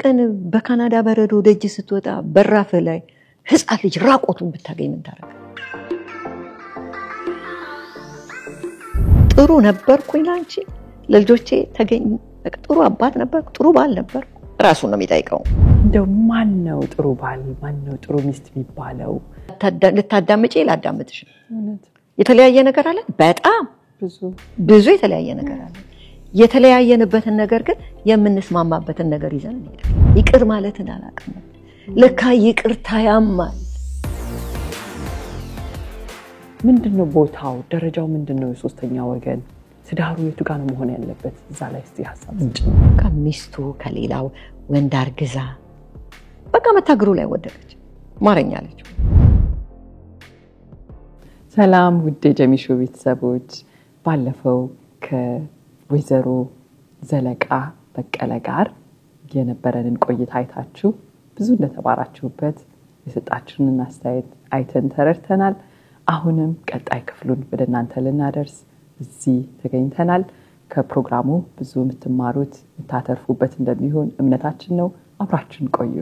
ቀን በካናዳ በረዶ ደጅ ስትወጣ በራፍ ላይ ህፃን ልጅ ራቆቱን ብታገኝ ምን ታረጋ? ጥሩ ነበርኩኝ ላንቺ ለልጆቼ ተገኝ ጥሩ አባት ነበር ጥሩ ባል ነበር ራሱን ነው የሚጠይቀው። እንደው ማን ነው ጥሩ ባል ማን ነው ጥሩ ሚስት የሚባለው? ልታዳምጪ ላዳምጥሽ የተለያየ ነገር አለ በጣም ብዙ የተለያየ ነገር አለ። የተለያየንበትን ነገር ግን የምንስማማበትን ነገር ይዘን እንሄዳለን። ይቅር ማለትን አላውቅም ለካ ይቅርታ ያማል። ምንድነው ቦታው ደረጃው ምንድነው? የሶስተኛ ወገን ትዳሩ የቱ ጋር ነው መሆን ያለበት? እዛ ላይ እስቲ ሐሳብ ከሚስቱ ከሌላው ወንድ አርግዛ በቃ መታገሩ ላይ ወደቀች ማረኛለች። ሰላም ውድ ጀሚሾ ቤተሰቦች፣ ባለፈው ከወይዘሮ ዘለቃ በቀለ ጋር የነበረንን ቆይታ አይታችሁ ብዙ እንደተባራችሁበት የሰጣችሁንን አስተያየት አይተን ተረድተናል። አሁንም ቀጣይ ክፍሉን ወደናንተ ልናደርስ እዚህ ተገኝተናል። ከፕሮግራሙ ብዙ የምትማሩት የምታተርፉበት እንደሚሆን እምነታችን ነው። አብራችሁን ቆዩ።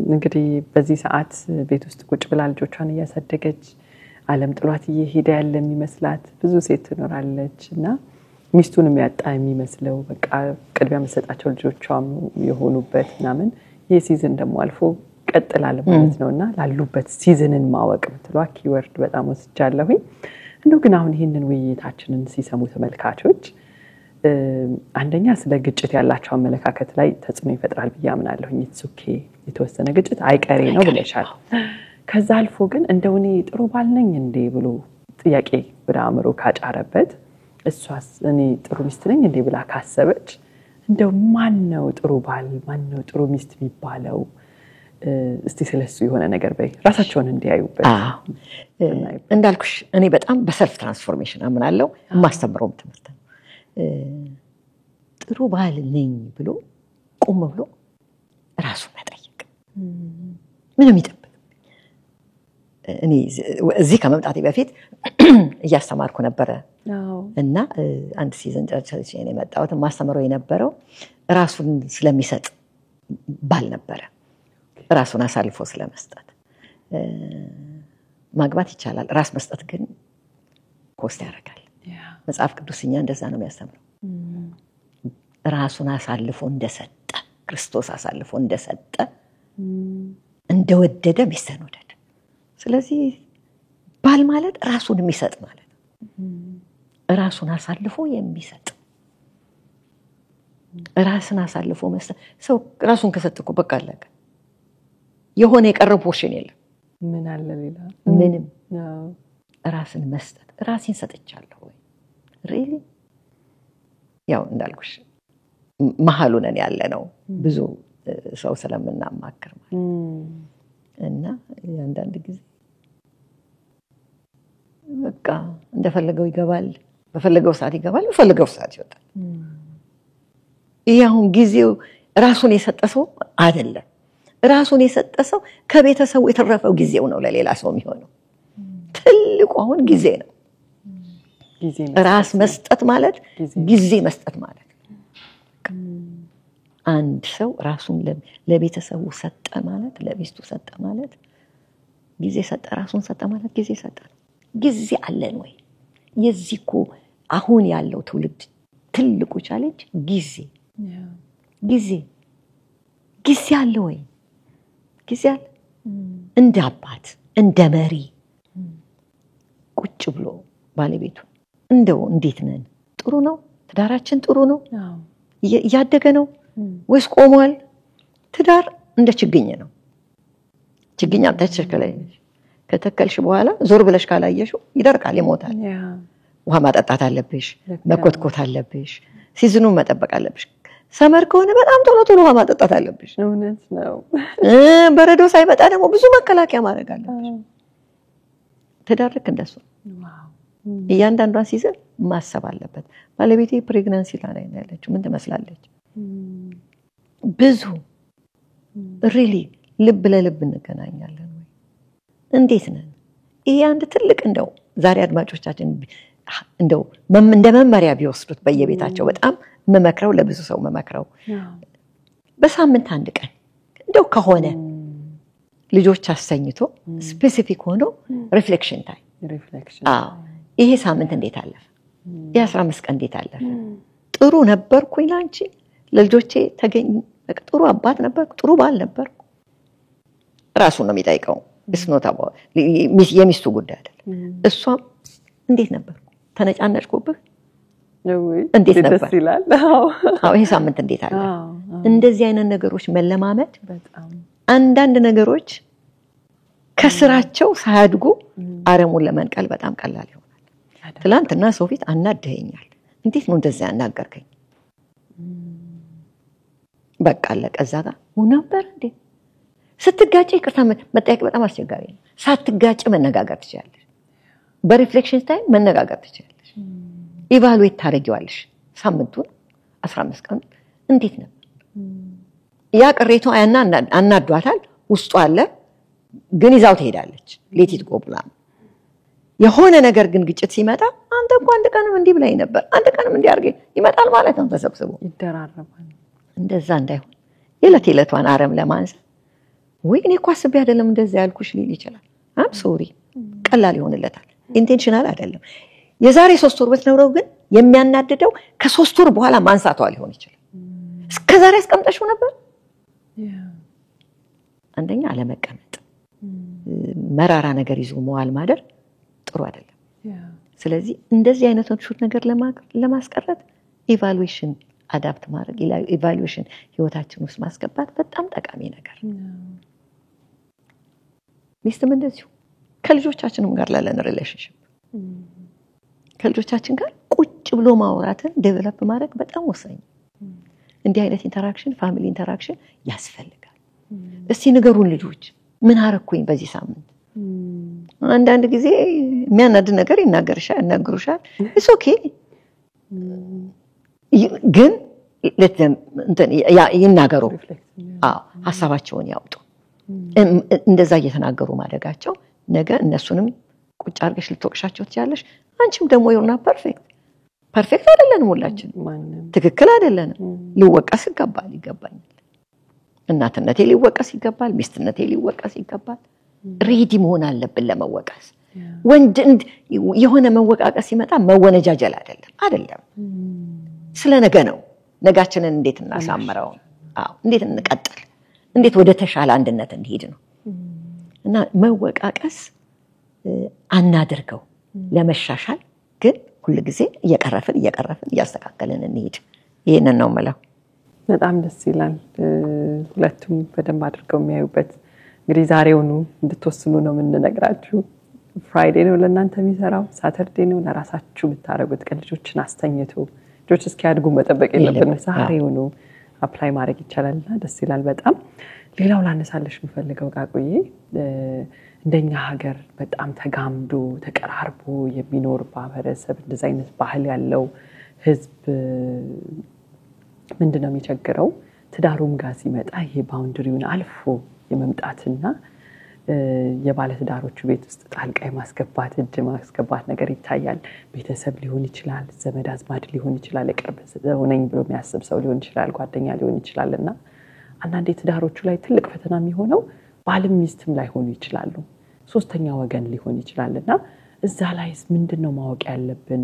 እንግዲህ በዚህ ሰዓት ቤት ውስጥ ቁጭ ብላ ልጆቿን እያሳደገች ዓለም ጥሏት እየሄደ ያለ የሚመስላት ብዙ ሴት ትኖራለችና ሚስቱንም ያጣ የሚመስለው በቃ ቅድሚያ መሰጣቸው ልጆቿም የሆኑበት ምናምን የሲዝን ደግሞ አልፎ ቀጥላል ማለት ነውና ላሉበት ሲዝንን ማወቅ ምትሏ ኪወርድ በጣም ወስጃለሁኝ። እንደው ግን አሁን ይሄንን ውይይታችንን ሲሰሙ ተመልካቾች አንደኛ ስለ ግጭት ያላቸው አመለካከት ላይ ተጽዕኖ ይፈጥራል ብዬ አምናለሁኝ። ኢትሱኬ የተወሰነ ግጭት አይቀሬ ነው ብለሻል። ከዛ አልፎ ግን እንደው እኔ ጥሩ ባል ነኝ እንዴ ብሎ ጥያቄ ወደ አእምሮ ካጫረበት እሷስ እኔ ጥሩ ሚስት ነኝ እንዴ ብላ ካሰበች እንደው ማን ነው ጥሩ ባል ማን ነው ጥሩ ሚስት የሚባለው? እስቲ ስለሱ የሆነ ነገር በይ ራሳቸውን እንዲያዩበት። እንዳልኩሽ እኔ በጣም በሰልፍ ትራንስፎርሜሽን አምናለሁ። ማስተምረውም ትምህርት ነው። ጥሩ ባል ነኝ ብሎ ቆም ብሎ ራሱን መጠየቅ ምንም ይጠብቅ። እኔ እዚህ ከመምጣቴ በፊት እያስተማርኩ ነበር እና አንድ ሲዝን ጨርሼ ነው የመጣሁት። ማስተምረው የነበረው ራሱን ስለሚሰጥ ባል ነበር። ራሱን አሳልፎ ስለመስጠት ማግባት ይቻላል። ራስ መስጠት ግን ኮስት ያደርጋል። መጽሐፍ ቅዱስኛ እንደዛ ነው የሚያስተምረው። ራሱን አሳልፎ እንደሰጠ ክርስቶስ አሳልፎ እንደሰጠ እንደወደደ ሚስትን ወደደ። ስለዚህ ባል ማለት ራሱን የሚሰጥ ማለት ነው። ራሱን አሳልፎ የሚሰጥ ራስን አሳልፎ መስጠት። ሰው ራሱን ከሰጠው በቃ አለቀ። የሆነ የቀረው ፖርሽን የለም። ምን አለ ሌላ? ምንም። ራስን መስጠት ራሴን ሰጥቻለሁ ወይ ሪሊ? ያው እንዳልኩሽ መሐሉ ነን ያለ ነው ብዙ ሰው ስለምናማክር ማለት እና አንዳንድ ጊዜ በቃ እንደፈለገው ይገባል፣ በፈለገው ሰዓት ይገባል፣ በፈለገው ሰዓት ይወጣል። ይሄ አሁን ጊዜው ራሱን የሰጠሰው አይደለም። ራሱን የሰጠሰው ከቤተሰቡ የተረፈው ጊዜው ነው ለሌላ ሰው የሚሆነው። ትልቁ አሁን ጊዜ ነው። ራስ መስጠት ማለት ጊዜ መስጠት ማለት አንድ ሰው ራሱን ለቤተሰቡ ሰጠ ማለት ለሚስቱ ሰጠ ማለት ጊዜ ሰጠ። ራሱን ሰጠ ማለት ጊዜ ሰጠ። ጊዜ አለን ወይ? የዚህኮ አሁን ያለው ትውልድ ትልቁ ቻሌንጅ ጊዜ ጊዜ አለ ወይ? ጊዜ አለ? እንደ አባት እንደ መሪ ቁጭ ብሎ ባለቤቱ እንደው እንዴት ነን? ጥሩ ነው? ትዳራችን ጥሩ ነው? ያደገ ነው ወይስ ቆሟል? ትዳር እንደ ችግኝ ነው። ችግኝ አጥተሽከለሽ ከተከልሽ በኋላ ዞር ብለሽ ካላየሽው ይደርቃል፣ ይሞታል። ውሃ ማጠጣት አለብሽ፣ መኮትኮት አለብሽ፣ ሲዝኑን መጠበቅ አለብሽ። ሰመር ከሆነ በጣም ቶሎ ውሃ ማጠጣት አለብሽ። እውነት ነው። በረዶ ሳይመጣ ደግሞ ብዙ መከላከያ ማድረግ አለብሽ። ትዳር ልክ እንደሱ እያንዳንዷን ሲዝን ማሰብ አለበት። ባለቤቴ ፕሬግናንሲ ላይ ነው ያለችው፣ ምን ትመስላለች? ብዙ ሪሊ ልብ ለልብ እንገናኛለን ወይ? እንዴት ነን? ይሄ አንድ ትልቅ እንደው ዛሬ አድማጮቻችን እንደው እንደ መመሪያ ቢወስዱት በየቤታቸው በጣም መመክረው ለብዙ ሰው መመክረው በሳምንት አንድ ቀን እንደው ከሆነ ልጆች አሰኝቶ ስፔሲፊክ ሆኖ ሪፍሌክሽን ታይም ይሄ ሳምንት እንዴት አለፈ የ15 ቀን እንዴት አለፈ ጥሩ ነበርኩኝ ላንቺ ለልጆቼ ተገኝ ጥሩ አባት ነበርኩ ጥሩ ባል ነበርኩ ራሱ ነው የሚጠይቀው እስኖታው የሚስቱ ጉዳይ አይደል እሷም እንዴት ነበርኩ ተነጫነጭኩብህ እንዴት ነበር ደስ ይላል አዎ ይሄ ሳምንት እንዴት አለ እንደዚህ አይነት ነገሮች መለማመድ በጣም አንዳንድ ነገሮች ከስራቸው ሳያድጉ አረሙን ለመንቀል በጣም ቀላል ይሆናል ትላንትና ሰው ፊት አናደኸኛል እንዴት ነው እንደዛ ያናገርከኝ በቃ ለቀዛ ጋር ነበር እንዴ ስትጋጭ ይቅርታ መጠየቅ በጣም አስቸጋሪ ነው ሳትጋጭ መነጋገር ትችላለሽ በሪፍሌክሽን ታይም መነጋገር ትችላለሽ ኢቫሉዌት ታደርጊዋለሽ ሳምንቱን 15 ቀን እንዴት ነው ያ ቅሬታው አናዷታል ውስጡ አለ ግን ይዛው ትሄዳለች ሌቲት ጎብላ የሆነ ነገር ግን ግጭት ሲመጣ አንተ እኮ አንድ ቀንም እንዲህ ብላይ ነበር አንድ ቀንም እንዲህ አርገ ይመጣል ማለት ነው ተሰብስቦ ይደራረባል እንደዛ እንዳይሆን የለቴለቷን አረም ለማንሳት ወይ እኔ እኮ አስቤ አይደለም እንደዛ ያልኩሽ ሊል ይችላል አም ሶሪ ቀላል ይሆንለታል ኢንቴንሽናል አይደለም የዛሬ 3 ወር በትነውረው ግን የሚያናድደው ከ3 ወር በኋላ ማንሳቷ ሊሆን ይችላል እስከዛሬ አስቀምጠሽው ነበር አንደኛ አለመቀመጥ መራራ ነገር ይዞ መዋል ማደር ጥሩ አይደለም ስለዚህ እንደዚህ አይነቶች ነገር ለማስቀረት ኢቫሉዌሽን አዳፕት ማድረግ ኢቫሉዌሽን ህይወታችን ውስጥ ማስገባት በጣም ጠቃሚ ነገር ሚስትም እንደዚሁ ከልጆቻችንም ጋር ላለን ሪሌሽንሺፕ ከልጆቻችን ጋር ቁጭ ብሎ ማውራትን ዴቨሎፕ ማድረግ በጣም ወሳኝ እንዲህ አይነት ኢንተራክሽን ፋሚሊ ኢንተራክሽን ያስፈልጋል እስቲ ንገሩን ልጆች ምን አረኩኝ በዚህ ሳምንት አንዳንድ ጊዜ የሚያናድ ነገር ይናገሩሻል ኢትስ ኦኬ ግን ይናገሩ ሐሳባቸውን ያውጡ እንደዛ እየተናገሩ ማደጋቸው ነገ እነሱንም ቁጭ አርገሽ ልትወቅሻቸው ትያለሽ አንቺም ደግሞ you're not perfect አይደለንም ሁላችን ትክክል አይደለንም ሊወቀስ ይገባኛል እናትነቴ ሊወቀስ ይገባል ሚስትነቴ ሊወቀስ ይገባል ሬዲ መሆን አለብን ለመወቀስ ወንድ የሆነ መወቃቀስ ሲመጣ መወነጃጀል አይደለም ስለ ነገ ነው ነጋችንን እንዴት እናሳምረው እንዴት እንቀጥል እንዴት ወደ ተሻለ አንድነት እንሄድ ነው እና መወቃቀስ አናደርገው ለመሻሻል ግን ሁሉ ጊዜ እየቀረፍን እያስተካከለን እንሄድ ይሄንን ነው ማለት በጣም ደስ ይላል ሁለቱም በደንብ አድርገው የሚያዩበት እንግዲህ ዛሬውኑ እንድትወስኑ ነው የምንነግራችሁ ፍራይዴ ነው ለእናንተ የሚሰራው ሳተርዴ ነው ለራሳችሁ የምታረጉት ቀን ልጆችን አስተኝቶ ልጆች እስኪያድጉ መጠበቅ የለብንም ዛሬውኑ አፕላይ ማድረግ ይቻላልና ደስ ይላል በጣም ሌላው ላነሳለሽ የምፈልገው ጋቆዬ እንደኛ ሀገር በጣም ተጋምዶ ተቀራርቦ የሚኖር ማህበረሰብ እንደዛ አይነት ባህል ያለው ህዝብ ምንድነው የሚቸገረው ትዳሩም ጋር ሲመጣ ይሄ ባውንደሪውን አልፎ የመምጣትና የባለ ትዳሮቹ ቤት ውስጥ ጣልቃ ማስገባት እጅ ማስገባት ነገር ይታያል ቤተሰብ ሊሆን ይችላል ዘመድ አዝማድ ሊሆን ይችላል የቅርብ ሆነኝ ብሎ የሚያስብ ሰው ሊሆን ይችላል ጓደኛ ሊሆን ይችላልና አንዳንዴ ትዳሮቹ ላይ ትልቅ ፈተና የሚሆነው ባልም ሚስትም ላይ ሆኑ ይችላሉ ሶስተኛ ወገን ሊሆን ይችላልና እዛ ላይስ ምንድነው ማወቅ ያለብን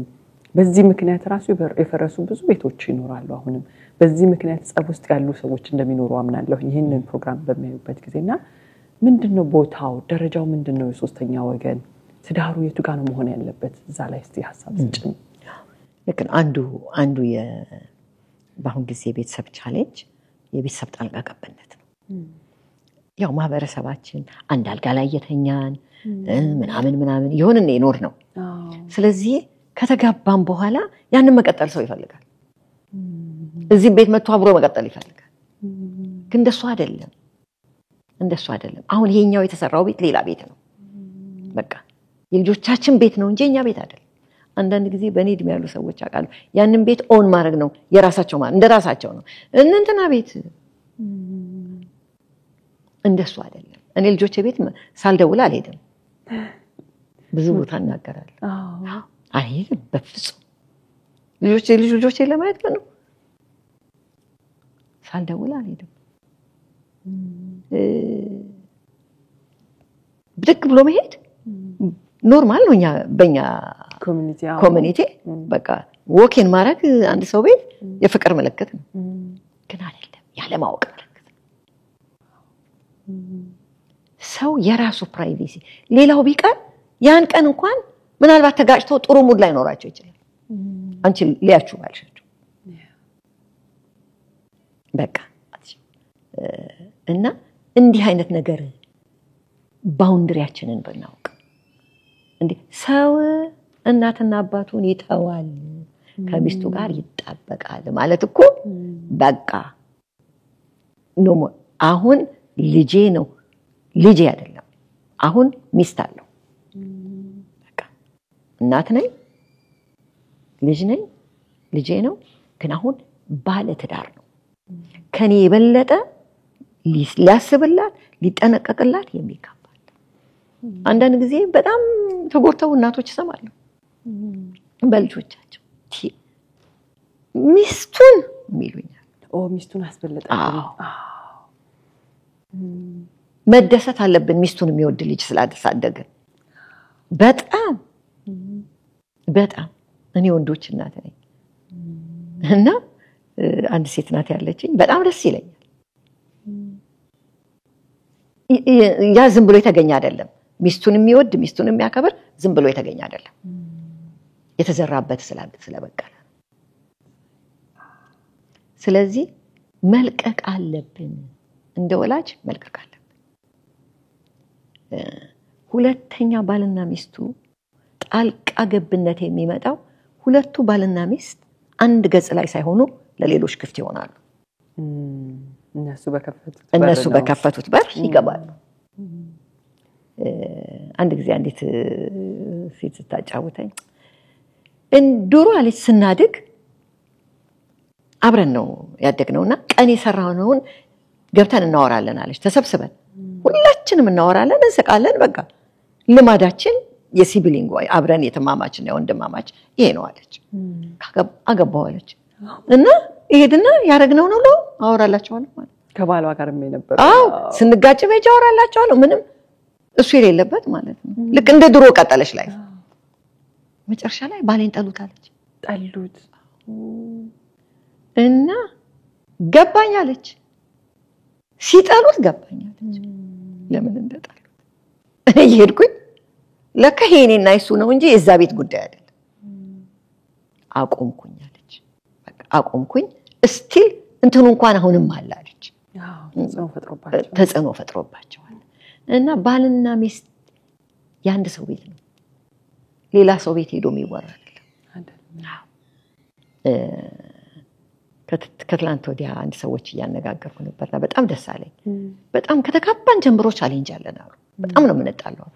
በዚህ ምክንያት ራሱ የፈረሱ ብዙ ቤቶች ይኖራሉ አሁንም በዚህ ምክንያት ጸብ ውስጥ ያሉ ሰዎች እንደሚኖሩ አምናለሁ ይሄንን ፕሮግራም በሚያዩበት ጊዜና ምንድነው ቦታው ደረጃው ምንድነው የሶስተኛ ወገን ትዳሩ የቱ ጋር ነው መሆን ያለበት እዛ ላይ እስቲ ሐሳብ ስጭኝ ለከን አንዱ በአሁን ጊዜ ቤተሰብ ቻሌንጅ የቤተሰብ ጣልቃ ገብነት ነው ያው ማህበረሰባችን አንድ አልጋ ላይ የተኛን ምናምን ይሆንና ይኖር ነው ስለዚህ ከተጋባን በኋላ ያንን መቀጠል ሰው ይፈልጋል እዚህ ቤት መጥቶ አብሮ መቀጠል ይፈልጋል ግን እንደሱ አይደለም አሁን ይሄኛው የተሰራው ቤት ሌላ ቤት ነው በቃ የልጆቻችን ቤት ነው እንጂ የኛ ቤት አይደለም አንዳንድ ጊዜ በኔ እድሜ ያሉ ሰዎች አቃሉ ያንን ቤት ኦን ማድረግ ነው የራሳቸው ማለት እንደራሳቸው ነው እንንተና ቤት እንደሱ አይደለም እኔ ልጆቼ ቤት ሳልደውል አልሄድም ብዙ ቦታ እናገራለሁ። አልሄድም በፍጹም ልጆቼ ለማየት ነው ሳልደውል አልሄድም። ብድግ ብሎ መሄድ ኖርማል ነው በእኛ ኮሚኒቲ በቃ ወኪን ማድረግ አንድ ሰው ቤት የፍቅር ምልክት ነው። ግን አይደለም ያለማወቅ ምልክት። ሰው የራሱ ፕራይቬሲ ሌላው ቢቀር ያን ቀን እንኳን ምናልባት ተጋጭተው ጥሩ ሙድ ላይ ኖራቸው ይችላል። አንቺ ሊያችሁ ባልሻቸው በቃ እና እንዲህ አይነት ነገር ባውንደሪያችንን ብናውቅ እንዴ ሰው እናትና አባቱን ይተዋል ከሚስቱ ጋር ይጣበቃል ማለት እኮ በቃ ነው። አሁን ልጄ አይደለም አሁን ሚስት አለው በቃ እናት ነኝ ልጄ ነው ግን አሁን ባለ ትዳር ነው ከኔ የበለጠ ሊያስብላት ሊጠነቀቅላት የሚገባል። አንዳንድ ጊዜ በጣም ተጎርተው እናቶች ይሰማሉ በልጆቻቸው ሚስቱን የሚሉኛል ሚስቱን አስበለጠ። መደሰት አለብን ሚስቱን የሚወድ ልጅ ስላደገ በጣም እኔ ወንዶች እናት ነኝ እና አንድ ሴት ናት ያለችኝ በጣም ደስ ይለኛል። ያ ዝም ብሎ የተገኘ አይደለም። ሚስቱን የሚወድ ሚስቱን የሚያከብር ዝም ብሎ የተገኘ አይደለም። የተዘራበት ስለበቀለ ስለዚህ መልቀቅ አለብን እንደ ወላጅ መልቀቅ አለብን። ሁለተኛ ባልና ሚስቱ ጣልቃ ገብነት የሚመጣው ሁለቱ ባልና ሚስት አንድ ገጽ ላይ ሳይሆኑ ለሌሎች ክፍት ይሆናሉ። እነሱ በከፈቱት በር ይገባሉ። አንድ ጊዜ አንዲት ሴት ስታጫውተኝ እንዱሮ አለች ስናድግ አብረን ነው ያደግነውና ቀን የሰራነውን ገብተን እናወራለን አለች። ተሰብስበን ሁላችንም እናወራለን እንስቃለን በቃ ልማዳችን የሲብሊንግ ወይ አብረን የተማማችና የወንድማማች ይሄ ነው አለች። አገባዋለች እና ይሄድና ያረግነው ነው አወራላችኋለሁ ማለት ከባሏ ጋር ነበር። ስንጋጭ መጃ አወራላችኋለሁ ምንም እሱ የሌለበት ማለት ነው። ልክ እንደ ድሮ ቀጠለች ላይ መጨረሻ ላይ ባሌን ጠሉት እና ገባኛለች ሲጠሉት ገባኛለች ለምን እንደጠሉት ይሄድኩኝ ለካ ሄኔና እሱ ነው እንጂ የዛ ቤት ጉዳይ አይደለም። አቆምኩኛለች በቃ አቆምኩኝ ስቲል እንትኑ እንኳን አሁንም አላለች ተጽዕኖ ፈጥሮባቸዋል። እና ባልና ሚስት ያንድ ሰው ቤት ነው ሌላ ሰው ቤት ሄዶ የሚወራ አይደለም። ከትላንት ወዲያ አንድ ሰዎች እያነጋገርኩ ነበርና በጣም ደስ አለኝ። በጣም ከተካባን ጀምሮ ቻሌንጅ አለን አሉ። በጣም ነው የምንጣለው።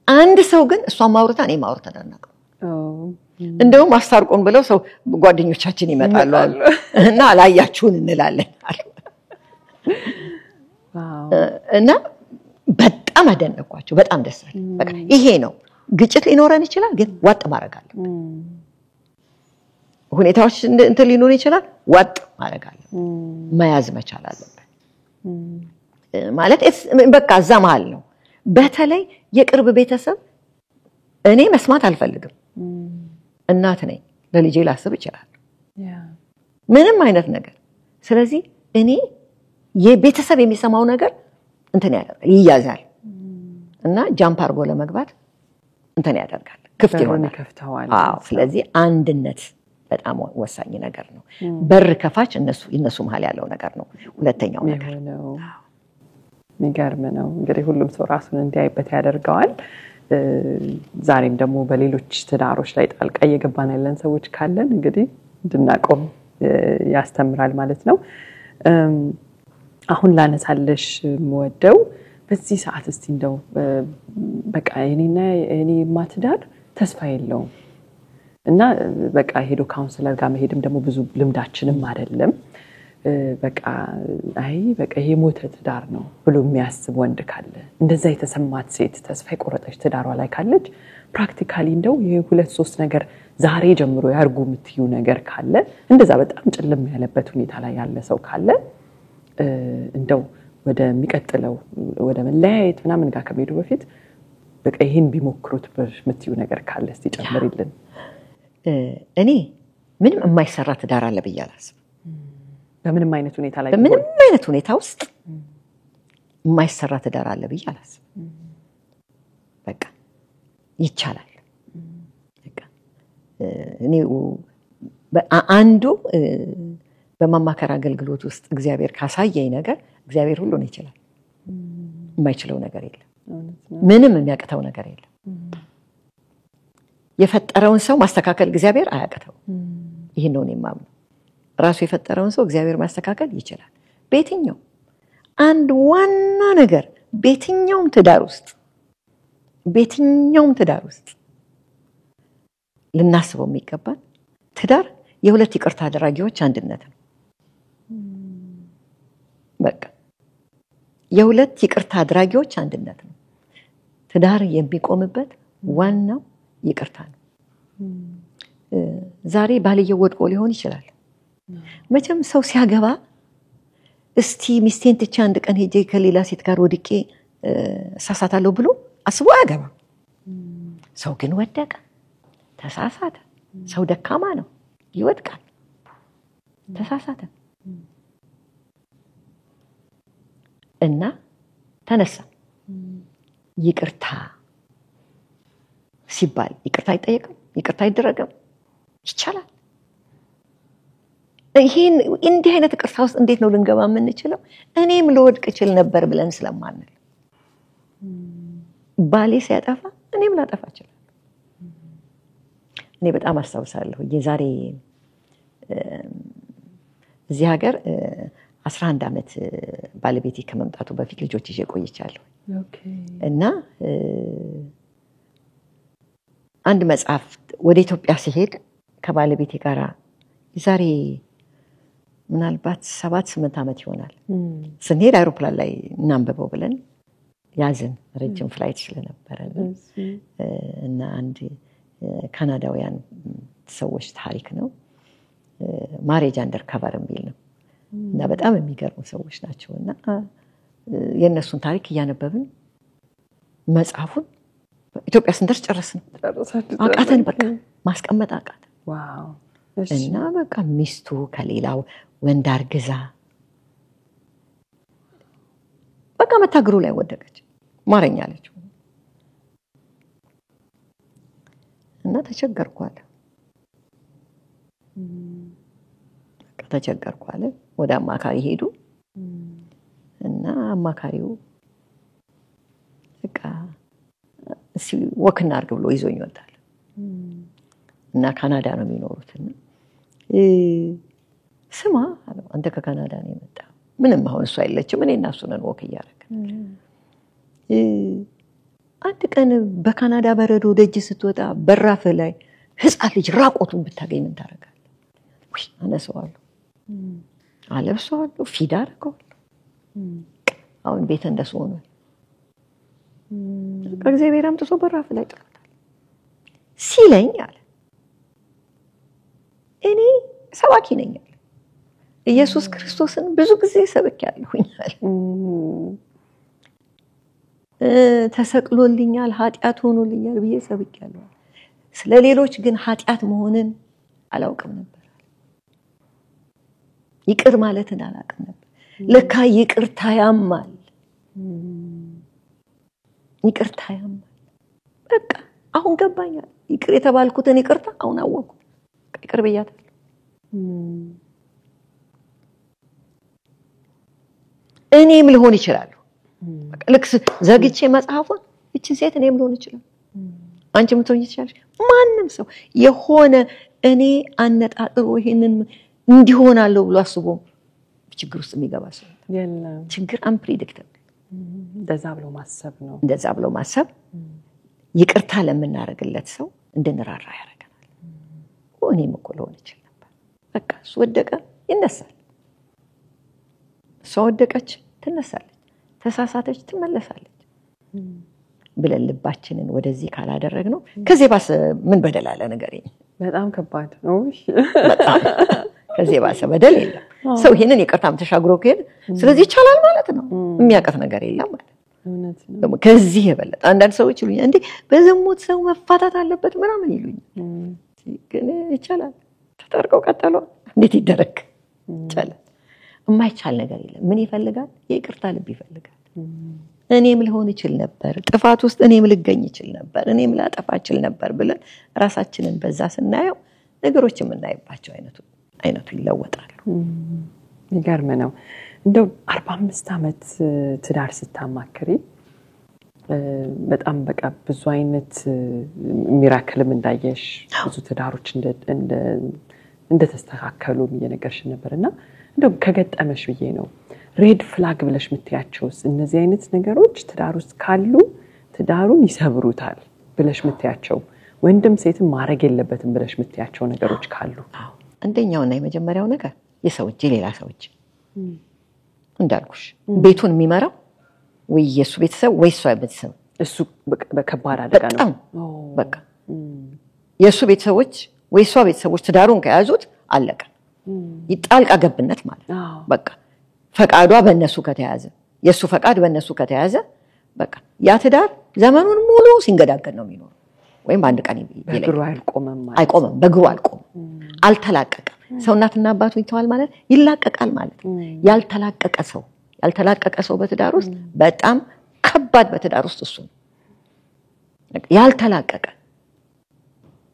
አንድ ሰው ግን እሷን ማውራታ እኔ ማውራታ አናውቅም። እንደውም አስታርቆን ብለው ሰው ጓደኞቻችን ይመጣሉ እና አላያችሁን እንላለን አሉ። እና በጣም አደነኳቸው። በጣም ደስ አለኝ። በቃ ይሄ ነው ግጭት ሊኖረን ይችላል ግን ዋጥ ማድረግ አለብን። ሁኔታዎች እንትን ሊኖር ይችላል ዋጥ ማድረግ አለብን። መያዝ መቻል አለብን ማለት በቃ እዛ መሃል ነው። በተለይ የቅርብ ቤተሰብ እኔ መስማት አልፈልግም። እናት ነኝ ለልጄ ላስብ ይችላል ምንም አይነት ነገር። ስለዚህ እኔ የቤተሰብ የሚሰማው ነገር እንትን ያደርጋል ይያዛል እና ጃምፕ አርጎ ለመግባት እንትን ያደርጋል ክፍት ይሆናል። ስለዚህ አንድነት በጣም ወሳኝ ነገር ነው። በር ከፋች እነሱ መሃል ያለው ነገር ነው ሁለተኛው ነገር ነው። የሚገርም ነው እንግዲህ ሁሉም ሰው ራሱን እንዲያይበት ያደርገዋል። ዛሬም ደግሞ በሌሎች ትዳሮች ላይ ጣልቃ እየገባን ያለን ሰዎች ካለን እንግዲህ እንድናቆም ያስተምራል ማለት ነው። አሁን ላነሳለሽ የምወደው በዚህ ሰዓት እስቲ እንደው በቃ እኔ ማትዳር ተስፋ የለውም እና በቃ ሄዶ ካውንስለር ጋር መሄድም ደግሞ ብዙ ልምዳችንም አይደለም በቃ ይሄ ሞተ ትዳር ነው ብሎ የሚያስብ ወንድ ካለ እንደዛ የተሰማት ሴት ተስፋ የቆረጠች ትዳሯ ላይ ካለች ፕራክቲካሊ እንደው የሁለት ሶስት ነገር ዛሬ ጀምሮ ያርጉ የምትዩ ነገር ካለ እንደዛ በጣም ጭልም ያለበት ሁኔታ ላይ ያለ ሰው ካለ እንደው ወደሚቀጥለው ወደ መለያየት ምናምን ጋር ከመሄዱ በፊት በቃ ይሄን ቢሞክሩት በምትዩ ነገር ካለ እስቲ ጨምሪልን። እኔ ምንም የማይሰራ ትዳር አለ ብዬ አላስብም። በምንም አይነት ሁኔታ ላይ በምንም አይነት ሁኔታ ውስጥ የማይሰራ ትዳር አለ ብዬ አላስብም። በቃ ይቻላል። በቃ እኔ አንዱ በማማከር አገልግሎት ውስጥ እግዚአብሔር ካሳየኝ ነገር እግዚአብሔር ሁሉን ይችላል። የማይችለው ነገር የለም። ምንም የሚያቅተው ነገር የለም። የፈጠረውን ሰው ማስተካከል እግዚአብሔር አያቅተው። ይሄን ነው የማምነው። ራሱ የፈጠረውን ሰው እግዚአብሔር ማስተካከል ይችላል። በየትኛው አንድ ዋና ነገር በየትኛውም ትዳር ውስጥ ልናስበው የሚገባን ትዳር የሁለት ይቅርታ አድራጊዎች አንድነት ነው። በቃ የሁለት ይቅርታ አድራጊዎች አንድነት ነው። ትዳር የሚቆምበት ዋናው ይቅርታ ነው። ዛሬ ባልየው ወድቆ ሊሆን ይችላል። መቼም ሰው ሲያገባ እስቲ ሚስቴን ትቼ አንድ ቀን ሄጄ ከሌላ ሴት ጋር ወድቄ ሳሳታለሁ ብሎ አስቦ ያገባ። ሰው ግን ወደቀ፣ ተሳሳተ። ሰው ደካማ ነው፣ ይወድቃል፣ ተሳሳተ እና ተነሳ። ይቅርታ ሲባል ይቅርታ አይጠየቅም፣ ይቅርታ አይደረግም፣ ይቻላል። ይሄን እንዲህ አይነት ይቅርታ ውስጥ እንዴት ነው ልንገባ የምንችለው? እኔም ልወድቅ እችል ነበር ብለን ስለማንል ባሌ ሲያጠፋ እኔም ላጠፋ እችላለሁ። እኔ በጣም አስታውሳለሁ የዛሬ እዚህ ሀገር 11 ዓመት ባለቤቴ ከመምጣቱ በፊት ልጆች ይዤ ቆይቻለሁ። እና አንድ መጽሐፍ ወደ ኢትዮጵያ ሲሄድ ከባለቤቴ ጋር የዛሬ ምናልባት 7-8 ዓመት ይሆናል ስንሄድ አውሮፕላን ላይ እናንብበው ብለን ያዝን። ረጅም ፍላይት ስለነበረ እና አንድ ካናዳውያን ሰዎች ታሪክ ነው። ማሬጅ አንደር ከቨር የሚል ነው እና በጣም የሚገርሙ ሰዎች ናቸውና የነሱን ታሪክ እያነበብን መጽሐፉን ኢትዮጵያ ስንደርስ ጨረስን። አቃተን፣ በቃ ማስቀመጥ አቃተን። ዋው! እና በቃ ሚስቱ ከሌላው ወንድ አርግዛ በቃ መታገሩ ላይ ወደቀች። ማረኛ አለችው እና ተቸገርኳል። በቃ ተቸገርኳል። ወደ አማካሪ ሄዱ እና አማካሪው በቃ ወክና አርግ ብሎ ይዞኝ ወጣል። እና ካናዳ ነው የሚኖሩትና ስማ አለው፣ አንተ ከካናዳ ነው የመጣው? ምንም አሁን እሱ አይለችም፣ እኔ እና እሱ ነን ወክ እያደረግን። አንድ ቀን በካናዳ በረዶ ደጅ ስትወጣ በራፍ ላይ ህፃን ልጅ ራቆቱን ብታገኝ ምን ታደርጋለህ? ወይ አነሳዋለሁ፣ አለብሰዋለሁ፣ ፊዳ አደርገዋለሁ። አሁን ቤት እንደሱ ሆኗል። ከእግዚአብሔር አምጥቶ በራፍ ላይ ጥሎታል ሲለኝ አለ እኔ ሰባኪ ነኝ አለ። ኢየሱስ ክርስቶስን ብዙ ጊዜ ሰብኬያለሁኛል። ተሰቅሎልኛል፣ ኃጢአት ሆኖልኛል ብዬ ሰብኬያለሁ። ስለሌሎች ግን ኃጢአት መሆንን አላውቅም ነበር። ይቅር ማለትን አላውቅም ነበር። ለካ ይቅርታ ያማል፣ ይቅርታ ያማል። በቃ አሁን ገባኛል። ይቅር የተባልኩትን ይቅርታ አሁን አወቅኩ። ይቅር ብያታለሁ። እኔም ልሆን ይችላል። በቃ ልክስ ዘግቼ መጽሐፉን እቺ ሴት እኔም ልሆን ይችላል፣ አንቺም ልትሆን ይችላል። ማንም ሰው የሆነ እኔ አነጣጥሮ ይሄንን እንዲሆናለው ብሎ አስቦ ችግር ውስጥ የሚገባ ሰው የለም። ችግር አንፕሬዲክተብል እንደዛ ብሎ ማሰብ ነው። እንደዛ ብሎ ማሰብ ይቅርታ ለምናረግለት ሰው እንድንራራ ያደርገናል። እኔም እኮ ልሆን ይችላል ነበር። በቃ እሱ ወደቀ፣ ይነሳል። ወደቀች ትነሳለች ተሳሳተች ትመለሳለች ብለን ልባችንን ወደዚህ ካላደረግነው ከዚህ ባሰ ምን በደላለ ነገርኝ በጣም ከባድ ነው በጣም ከዚህ ባሰ በደል የለም ሰው ይሄንን ይቅርታም ተሻግሮ ከሄደ ስለዚህ ይቻላል ማለት ነው የሚያቀፍ ነገር የለም ማለት ነው ከዚህ የበለጠ አንዳንድ ሰዎች ይሉኝ እንዴ በዘሙት ሰው መፋታት አለበት ምናምን ይሉኝ ግን ይቻላል ተጠርቀው ቀጠሉ እንዴት ይደረግ ይቻላል የማይቻል ነገር የለም ምን ይፈልጋል ይቅርታ ልብ ይፈልጋል እኔም ልሆን ይችል ነበር ጥፋት ውስጥ እኔም ልገኝ ይችል ነበር እኔም ላጠፋ ይችል ነበር ብለን ራሳችንን በዛ ስናየው ነገሮች የምናይባቸው አይነቱ ይለወጣሉ ይገርም ነው እንደው 45 አመት ትዳር ስታማክሪ በጣም በቃ ብዙ አይነት ሚራክልም እንዳየሽ ብዙ ትዳሮች እንደተስተካከሉ እየነገርሽ ነበርና እንደው ከገጠመሽ ብዬ ነው ሬድ ፍላግ ብለሽ ምትያቸውስ እነዚህ አይነት ነገሮች ትዳር ውስጥ ካሉ ትዳሩን ይሰብሩታል ብለሽ ምትያቸው ወንድም ሴትም ማረግ የለበትም ብለሽ ምትያቸው ነገሮች ካሉ አንደኛውና የመጀመሪያው ነገር የሰው እጅ ሌላ ሰው እጅ እንዳልኩሽ ቤቱን የሚመራው ወይ የሱ ቤተሰብ ወይ እሷ ቤተሰብ እሱ በከባድ አደጋ ነው በቃ የሱ ቤተሰቦች ወይ እሷ ቤተሰቦች ትዳሩን ከያዙት አለቀ ይጣልቃ ገብነት ማለት በቃ ፈቃዷ በእነሱ ከተያዘ የሱ ፈቃድ በእነሱ ከተያዘ በቃ ያ ትዳር ዘመኑን ሙሉ ሲንገዳገድ ነው የሚኖር ወይም አንድ ቀን በግሩ አይቆምም በግሩ አልቆምም አልተላቀቀም ሰውናትና አባቱ ይተዋል ማለት ይላቀቃል ማለት ያልተላቀቀ ሰው በትዳር ውስጥ በጣም ከባድ በትዳር ውስጥ እሱ ያልተላቀቀ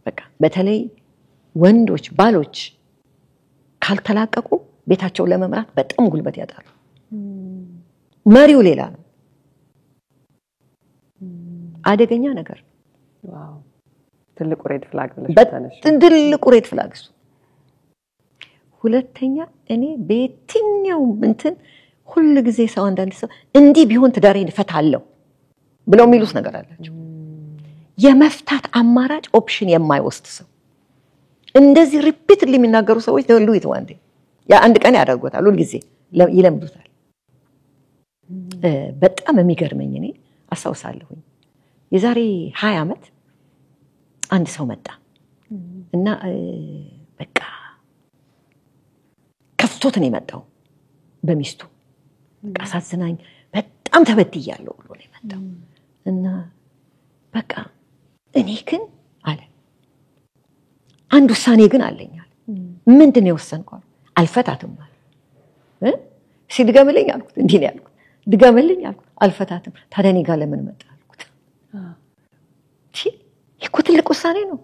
በቃ በተለይ ወንዶች ባሎች ካልተላቀቁ ቤታቸው ለመምራት በጣም ጉልበት ያጣሉ መሪው ሌላ ነው አደገኛ ነገር ዋው ትልቁ ሬድ ፍላግ ብለሽ ተነሽ ትልቁ ሬድ ፍላግ እሱ ሁለተኛ እኔ በየትኛው እንትን ሁሉ ጊዜ ሰው አንዳንድ ሰው እንዲህ ቢሆን ትዳሬን ፈታለሁ ብለው የሚሉት ነገር አላቸው የመፍታት አማራጭ ኦፕሽን የማይወስድ ሰው እንደዚህ ሪፒትሊ የሚናገሩ ሰዎች ሁሉ ይተዋንዴ ያ አንድ ቀን ያደርጉታል ሁሉ ጊዜ ይለምዱታል በጣም የሚገርመኝ እኔ አሳውሳለሁኝ የዛሬ 20 አመት አንድ ሰው መጣ እና በቃ ከፍቶት ነው የመጣው በሚስቱ በቃ ሳዝናኝ በጣም ተበድያለሁ ብሎ ነው የመጣው እና በቃ እኔ ግን አለ አንድ ውሳኔ ግን አለኛል ምንድነው የወሰንከው አልፈታትም ማለት ሲድገምልኝ አልኩት እንዲህ ነው ያልኩት ድገምልኝ አልኩት አልፈታትም ታዲያ እኔ ጋር ለምን መጣ አልኩት ይሄ ትልቅ ውሳኔ ነው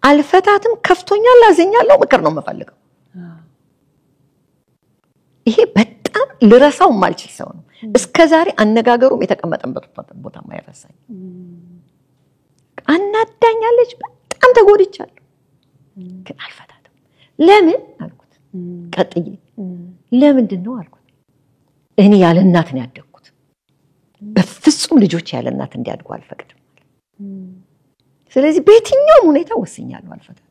አልፈታትም ከፍቶኛል አዘኛለሁ ምክር ነው የምፈልገው ይሄ በጣም ልረሳው ማልችል ሰው ነው እስከዛሬ አነጋገሩም የተቀመጠበት ቦታ ማይረሳኝ አናዳኛለች በጣም ተጎድቻለሁ ግን አልፈታትም ለምን አልኩት ቀጥዬ ለምንድን ነው አልኩት እኔ ያለ እናት ነው ያደግኩት በፍጹም ልጆች ያለ እናት እንዲያድጉ አልፈቅድም ስለዚህ በየትኛው ሁኔታ ወስኛለሁ አልፈታትም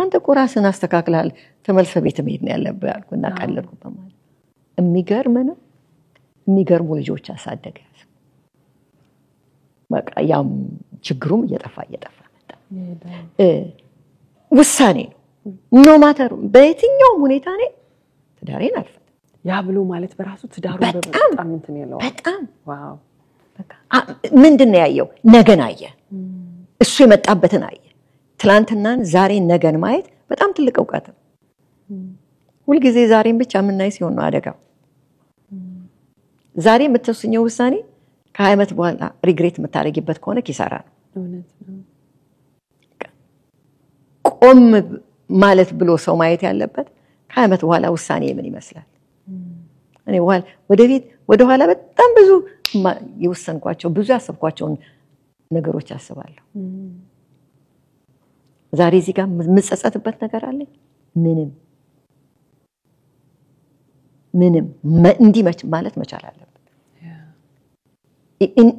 አንተ ቁራስን አስተካክላል ተመልሰ ቤት መሄድ ነው ያለብህ አልኩና ቀለልኩ በማለት የሚገርሙ ልጆች አሳደገ በቃ ያም ችግሩም እየጠፋ መጣ ውሳኔ ነው ኖ ማተር በየትኛው ሁኔታ ነው ትዳሬን አልፈታ ያ ብሎ ማለት በራሱ ትዳሩ በጣም እንትን ያለው በጣም ዋው በቃ ምንድነው ያየው ነገን አየ እሱ የመጣበትን አየ ትላንትናን ዛሬን ነገን ማየት በጣም ትልቅ ዕውቀት ነው ሁሉ ጊዜ ዛሬን ብቻ ምናይ ሲሆን ነው አደጋው ዛሬ የምትወስኘው ውሳኔ ከ20 አመት በኋላ ሪግሬት የምታረጊበት ከሆነ ኪሳራ ነው እውነት ነው ቆም ማለት ብሎ ሰው ማየት ያለበት ከ20 አመት በኋላ ውሳኔ ምን ይመስላል እኔ ወደ ኋላ በጣም ብዙ የወሰንኳቸው ብዙ ያሰብኳቸው ነገሮች አስባለሁ ዛሬ እዚህ ጋር ምጸጸትበት ነገር አለ ምንም እንዲመች ማለት መቻል አለበት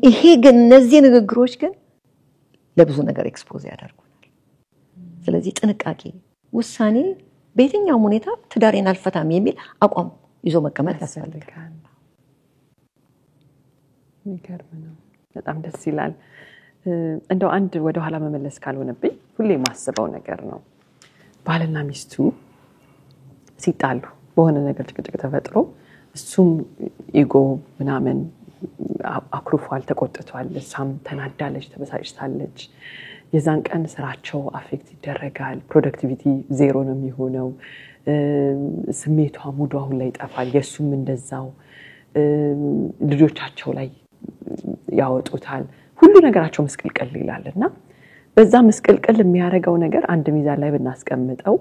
ይሄ ግን እነዚህ ንግግሮች ግን ለብዙ ነገር ኤክስፖዝ ያደርጉናል ስለዚህ ጥንቃቄ ውሳኔ በየትኛው ሁኔታ ትዳሬን አልፈታም የሚል አቋም ይዞ መቀመጥ ያስፈልጋል። የሚገርም ነው። በጣም ደስ ይላል። እንደው አንድ ወደ ኋላ መመለስ ካልሆነብኝ ሁሌ ማስበው ነገር ነው። ባልና ሚስቱ ሲጣሉ በሆነ ነገር ጭቅጭቅ ተፈጥሮ እሱም ኢጎ ምናምን አክሩፏል፣ ተቆጥቷል፣ እሷም ተናዳለች፣ ተበሳጭታለች። የዛን ቀን ስራቸው አፌክት ይደረጋል። ፕሮዳክቲቪቲ ዜሮ ነው የሚሆነው። ስሜቷ ሙዷ ሁሉ ላይ ይጠፋል። የሱም እንደዛው ልጆቻቸው ላይ ያወጡታል። ሁሉ ነገራቸው መስቀልቀል ይላልና በዛ መስቀልቀል የሚያረጋው ነገር አንድ ሚዛን ላይ ብናስቀምጠው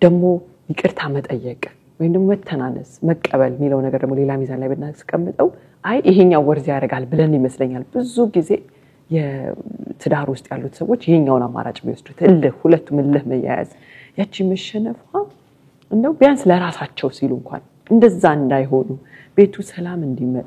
ደግሞ ይቅርታ መጠየቅ ወይም ደግሞ መተናነስ መቀበል የሚለው ነገር ደግሞ ሌላ ሚዛን ላይ ብናስቀምጠው አይ ይሄኛው ወርዝ ያደርጋል ብለን ይመስለኛል ብዙ ጊዜ የትዳር ውስጥ ያሉት ሰዎች ይሄኛውን አማራጭ ቢወስዱት ሁለቱም እልህ መያያዝ ያቺ መሸነፏ እንደው ቢያንስ ለራሳቸው ሲሉ እንኳን እንደዛ እንዳይሆኑ ቤቱ ሰላም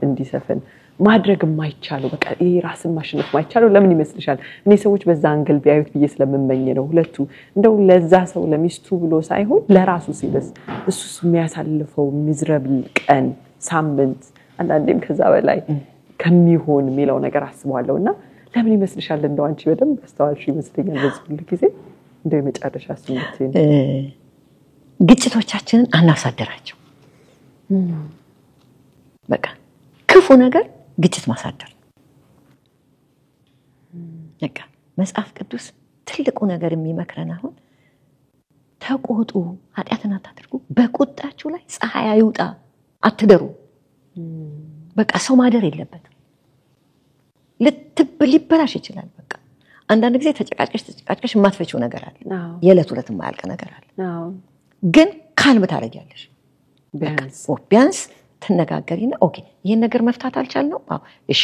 እንዲሰፍን ማድረግ የማይቻለው በቃ ይሄ ራስን ማሸነፍ የማይቻለው ለምን ይመስልሻል? እኔ ሰዎች በዛ አንግል ቢያዩት ብዬ ስለምመኝ ነው። ሁለቱ እንደው ለዛ ሰው ለሚስቱ ብሎ ሳይሆን ለራሱ ሲልስ እሱስ የሚያሳልፈው ሚዝረብል ቀን ሳምንት አንዳንዴም ከዛ በላይ ከሚሆን የሚለው ነገር አስባለሁና ለምን ይመስልሻል? እንደው አንቺ በደንብ አስተዋልሽ ይመስለኛል በዚህ ሁሉ ጊዜ እንደው የመጨረሻ ስሜት ግጭቶቻችንን አናሳደራቸው። በቃ ክፉ ነገር ግጭት ማሳደር በቃ መጽሐፍ ቅዱስ ትልቁ ነገር የሚመክረን አሁን ተቆጡ፣ ኃጢአትን አታድርጉ፣ በቁጣችሁ ላይ ፀሐይ አይውጣ፣ አትደሩ። በቃ ሰው ማደር የለበትም። ሊበላሽ ይችላል። በቃ አንዳንድ ጊዜ ተጨቃጭቀሽ የማትፈቺው ነገር አለ። የዕለት ሁለት የማያልቅ ነገር አለ። ግን ካልም ታደርጊያለሽ። ቢያንስ ተነጋገሪና ኦኬ ይሄን ነገር መፍታት አልቻልነው። እሺ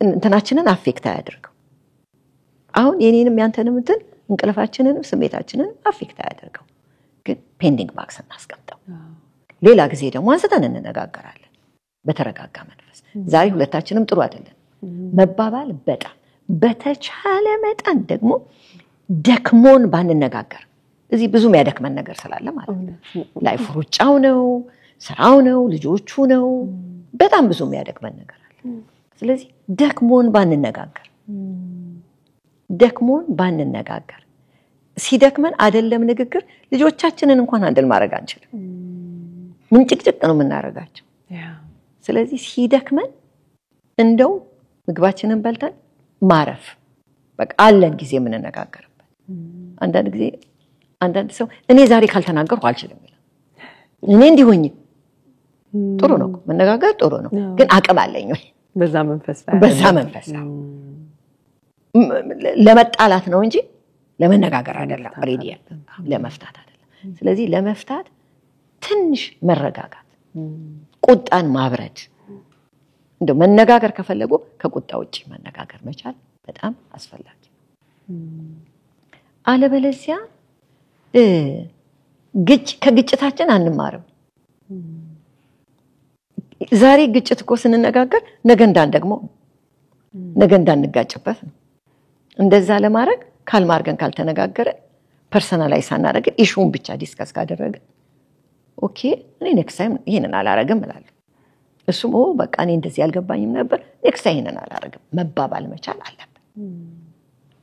እንትናችንን አፌክት አያድርገው። አሁን የኔንም ያንተንም እንቅልፋችንን ስሜታችንን አፌክት አያድርገው። ግን ፔንዲንግ ባክስ እናስቀምጠው። ሌላ ጊዜ ደግሞ አንስተን እንነጋገራለን በተረጋጋ መንፈስ። ዛሬ ሁለታችንም ጥሩ አይደለም መባባል በጣም በተቻለ መጠን ደግሞ ደክሞን ባንነጋገር። እዚህ ብዙ የሚያደክመን ነገር ስላለ ማለት ነው። ላይፍ ሩጫው ነው፣ ስራው ነው፣ ልጆቹ ነው፣ በጣም ብዙ የሚያደክመን ነገር አለ። ስለዚህ ደክሞን ባንነጋገር ሲደክመን አይደለም ንግግር ልጆቻችንን እንኳን አንደል ማድረግ አንችልም። ምን ጭቅጭቅ ነው የምናረጋቸው። ስለዚህ ሲደክመን እንደው ምግባችንን በልተን ማረፍ በቃ አለን ጊዜ የምንነጋገርበት። አንዳንድ ሰው እኔ ዛሬ ካልተናገርኩ አልችልም ይላል። እኔ እንዲሆኝ ጥሩ ነው መነጋገር ጥሩ ነው፣ ግን አቅም አለኝ ወይ በዛ መንፈስ ለመጣላት ነው እንጂ ለመነጋገር አይደለም። ሬዲ ለመፍታት አይደለም። ስለዚህ ለመፍታት ትንሽ መረጋጋት፣ ቁጣን ማብረድ። እንደው መነጋገር ከፈለጉ ከቁጣ ውጪ መነጋገር መቻል በጣም አስፈላጊ ነው። አለበለዚያ ከግጭታችን አንማርም። ዛሬ ግጭት እኮ ስንነጋገር ነገ እንዳንጋጭበት ነው። እንደዛ ለማድረግ ካልማርገን ካልተነጋገረ ፐርሰናላይዝ ሳናደርግ ኢሹን ብቻ ዲስከስ ካደረገ ኦኬ እኔ ኔክስት ታይም ይሄንን አላረግም እላለሁ። እሱም በቃ እኔ እንደዚህ ያልገባኝም ነበር ኔክስት ታይም ይሄንን አላረግም መባባል መቻል አለበት።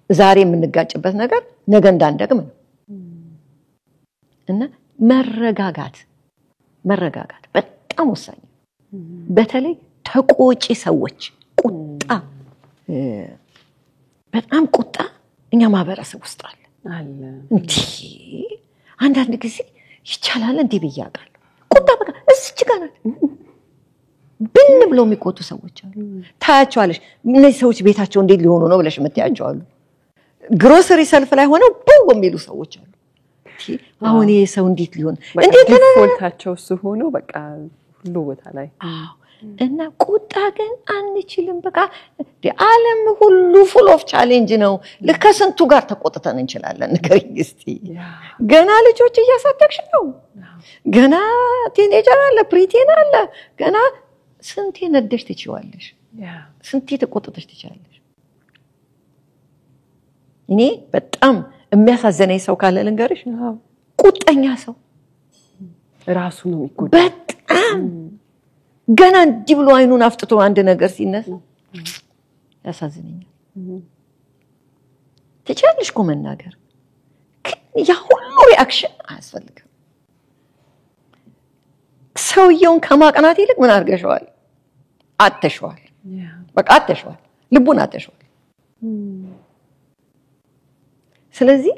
ዛሬ የምንጋጭበት ነገር ነገ እንዳንደግም ነው። እና መረጋጋት በጣም ወሳኝ ነው። በተለይ ተቆጪ ሰዎች በጣም ቁጣ እኛ ማህበረሰብ ውስጥ አለ። እንዴ አንዳንድ ጊዜ ይቻላል እንዴ ብያቃለሁ። ቁጣ በቃ እዚች ጋር ናት። ብን ብለው የሚቆጡ ሰዎች አሉ። ታያቸዋለሽ። እነዚህ ሰዎች ቤታቸው እንዴት ሊሆኑ ነው ብለሽ የምታያቸው አሉ። ግሮሰሪ ሰልፍ ላይ ሆነው ቦው የሚሉ ሰዎች አሉ። አሁን ይሄ ሰው እንዴት ሊሆን እንዴት ዲፎልታቸው ሆኖ በቃ ሁሉ ቦታ ላይ እና ቁጣ ግን አንችልም። በቃ ዓለም ሁሉ ፉል ኦፍ ቻሌንጅ ነው። ለከስንቱ ጋር ተቆጥተን እንችላለን። ንገሪኝ እስቲ። ገና ልጆች እያሳደግሽ ነው። ገና ቲኔጀር አለ፣ ፕሪቲን አለ። ገና ስንቴ ነደሽ ትችዋለሽ፣ ስንቴ ተቆጥተሽ ትችላለሽ። እኔ በጣም የሚያሳዝነኝ ሰው ካለ ልንገርሽ፣ ቁጠኛ ሰው ራሱ ነው የሚጎዳ በጣም ገና እንዲህ ብሎ አይኑን አፍጥቶ አንድ ነገር ሲነሳ ያሳዝነኛል። ትችያለሽ እኮ መናገር ያ ሁሉ ሪአክሽን አያስፈልግም። ሰውየውን ከማቅናት ይልቅ ምን አድርገሽዋል? አተሽዋል። በቃ አተሽዋል፣ ልቡን አተሽዋል። ስለዚህ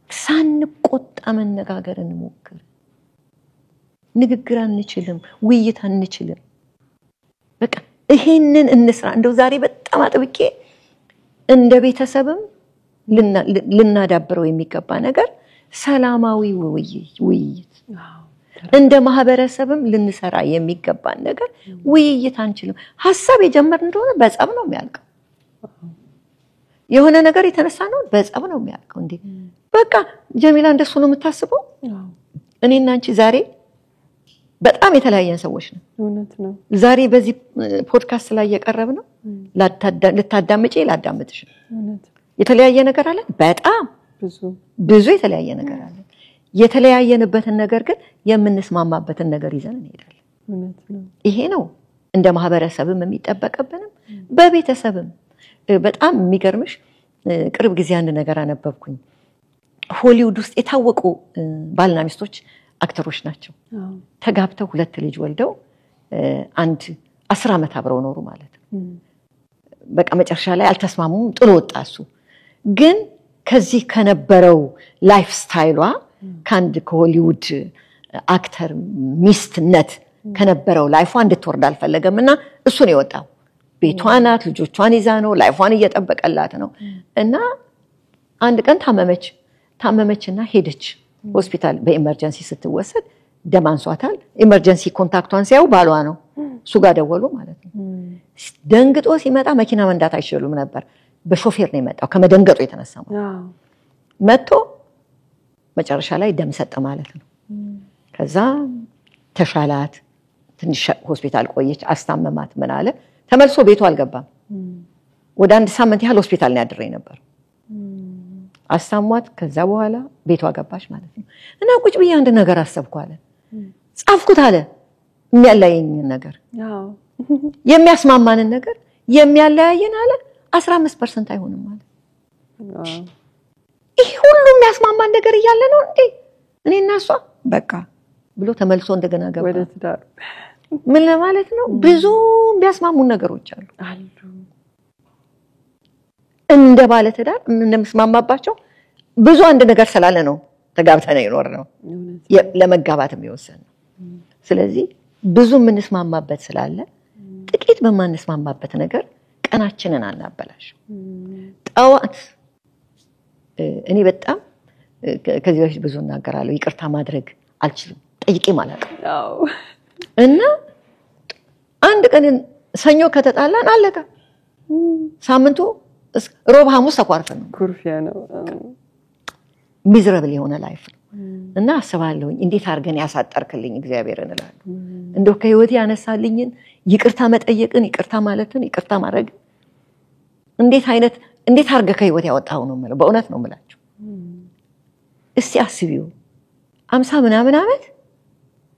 ሳንቆጣ መነጋገር እንሞክር። ንግግር አንችልም፣ ውይይት አንችልም። በቃ ይሄንን እንስራ። እንደው ዛሬ በጣም አጥብቄ እንደ ቤተሰብም ልናዳብረው የሚገባ ነገር ሰላማዊ ውይይት፣ እንደ ማህበረሰብም ልንሰራ የሚገባ ነገር ውይይት አንችልም። ሐሳብ የጀመር እንደሆነ በጸብ ነው የሚያልቀው። የሆነ ነገር የተነሳ ነው በጸብ ነው የሚያልቀው። እንዴ በቃ ጀሚላ እንደሱ ነው የምታስበው? እኔና አንቺ ዛሬ በጣም የተለያየን ሰዎች ነን። እውነት ነው። ዛሬ በዚህ ፖድካስት ላይ የቀረብ ነው ልታዳምጪ ላዳምጥሽ። እውነት የተለያየ ነገር አለ፣ በጣም ብዙ የተለያየ ነገር አለ። የተለያየንበትን ነገር ግን የምንስማማበትን ነገር ይዘን እንሄዳለን። እውነት ነው። ይሄ ነው እንደ ማህበረሰብም የሚጠበቅብንም በቤተሰብም። በጣም የሚገርምሽ ቅርብ ጊዜ አንድ ነገር አነበብኩኝ። ሆሊውድ ውስጥ የታወቁ ባልና ሚስቶች አክተሮች ናቸው። ተጋብተው 2 ልጅ ወልደው አንድ 10 ዓመት አብረው ኖሩ ማለት ነው። በቃ መጨረሻ ላይ አልተስማሙም፣ ጥሎ ወጣ እሱ። ግን ከዚህ ከነበረው ላይፍ ስታይሏ ከአንድ ከሆሊውድ አክተር ሚስትነት ከነበረው ላይፏ እንድትወርድ አልፈለገምና እሱ ነው የወጣው። ቤቷ ናት፣ ልጆቿን ይዛ ነው፣ ላይፏን እየጠበቀላት ነው። እና አንድ ቀን ታመመችና ሄደች ሆስፒታል። በኢመርጀንሲ ስትወሰድ ደም አንሷታል። ኢመርጀንሲ ኮንታክቷን ሲያዩ ባሏ ነው። እሱ ጋር ደወሉ ማለት ነው። ደንግጦ ሲመጣ መኪና መንዳት አይችሉም ነበር። በሾፌር ነው የመጣው ከመደንገጡ የተነሳ ማለት መጥቶ መጨረሻ ላይ ደም ሰጠ ማለት ነው። ከዛ ተሻላት፣ ትንሽ ሆስፒታል ቆየች፣ አስታመማት። ምን አለ ተመልሶ ቤቱ አልገባም። ወደ 1 ሳምንት ያህል ሆስፒታል ነው ያድረኝ ነበር። አስታሟት። ከዛ በኋላ ቤቷ ገባች ማለት ነው። እና ቁጭ ብዬ አንድ ነገር አሰብኩ አለ፣ ጻፍኩት አለ። የሚያለያየኝን ነገር የሚያስማማንን ነገር የሚያለያየን አለ 15% አይሆንም ማለት። ይሄ ሁሉ የሚያስማማን ነገር እያለ ነው እንዴ እኔና እሷ በቃ ብሎ ተመልሶ እንደገና ገባ ወደ ትዳር። ምን ለማለት ነው? ብዙ የሚያስማሙን ነገሮች አሉ። እንደ ባለ ትዳር እንደምስማማባቸው ብዙ አንድ ነገር ስላለ ነው ተጋብተን የኖርነው ለመጋባትም የወሰንነው። ስለዚህ ብዙ የምንስማማበት ስላለ ጥቂት በማንስማማበት ነገር ቀናችንን አናበላሽ። ጠዋት እኔ በጣም ከዚህ በፊት ብዙ እናገራለሁ፣ ይቅርታ ማድረግ አልችልም፣ ጠይቄ ማለት ነው። እና አንድ ቀን ሰኞ ከተጣላን አለቀ። ሳምንቱ ሮብ ሐሙስ ተቋርፈን ነው። ኩርፊያ ነው። ሚዝራብል የሆነ ላይፍ ነው። እና አስባለሁኝ እንዴት አድርገን ያሳጠርክልኝ እግዚአብሔርን እላለሁ። እንደው ከህይወቴ ያነሳልኝን ይቅርታ መጠየቅን፣ ይቅርታ ማለትን፣ ይቅርታ ማድረግ እንዴት አድርገህ ከህይወት ያወጣው ነው ማለት በእውነት ነው የምላችሁ። እስቲ አስቢው 50 ምናምን ዓመት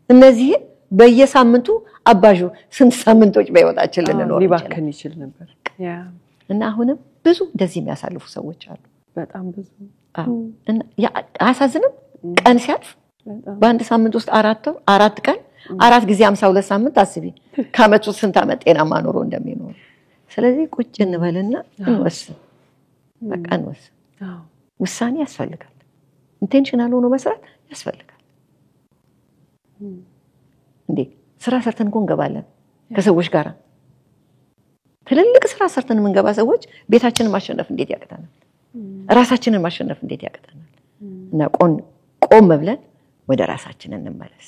እነዚህ በየሳምንቱ አባጁ ስንት ሳምንቶች በህይወታችን ልንኖር ሊባከን ይችል ነበር። እና አሁንም ብዙ እንደዚህ የሚያሳልፉ ሰዎች አሉ፣ በጣም ብዙ። እና አያሳዝንም? ቀን ሲያልፍ በአንድ ሳምንት ውስጥ 4 ቀን 4 ጊዜ 52 ሳምንት አስቢ፣ ከዓመቱ ስንት ዓመት ጤናማ ኑሮ እንደሚኖር። ስለዚህ ቁጭ እንበልና እንወስን፣ በቃ እንወስን። ውሳኔ ያስፈልጋል። ኢንቴንሽናል ሆኖ መስራት ያስፈልጋል። እንዴ ስራ ሰርተን እኮ እንገባለን ከሰዎች ጋር። ትልልቅ ስራ ሰርተን የምንገባ ሰዎች ቤታችንን ማሸነፍ እንዴት ያቅተናል? ራሳችንን ማሸነፍ እንዴት ያቅተናል? እና ቆም ብለን ወደ ራሳችን እንመለስ።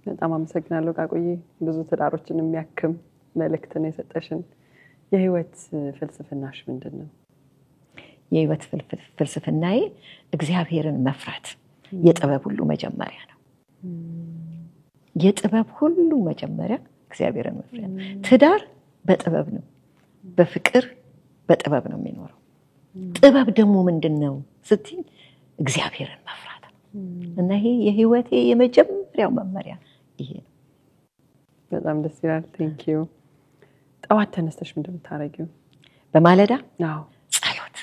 በጣም አመሰግናለሁ ቃቁዬ። ብዙ ትዳሮችን የሚያክም መልእክት ነው የሰጠሽን። የህይወት ፍልስፍናሽ ምንድነው? የህይወት ፍልስፍናዬ እግዚአብሔርን መፍራት የጥበብ ሁሉ መጀመሪያ ነው። የጥበብ ሁሉ መጀመሪያ እግዚአብሔርን መፍራት። ትዳር በጥበብ ነው፣ በፍቅር በጥበብ ነው የሚኖረው። ጥበብ ደግሞ ምንድነው ስትይ እግዚአብሔርን መፍራት ነው። እና ይሄ የህይወቴ የመጀመሪያው መመሪያ ይሄ ነው። በጣም ደስ ይላል። ቴንክ ዩ። ጠዋት ተነስተሽ ምንድን ነው የምታረጊው? በማለዳ አዎ ጸሎት።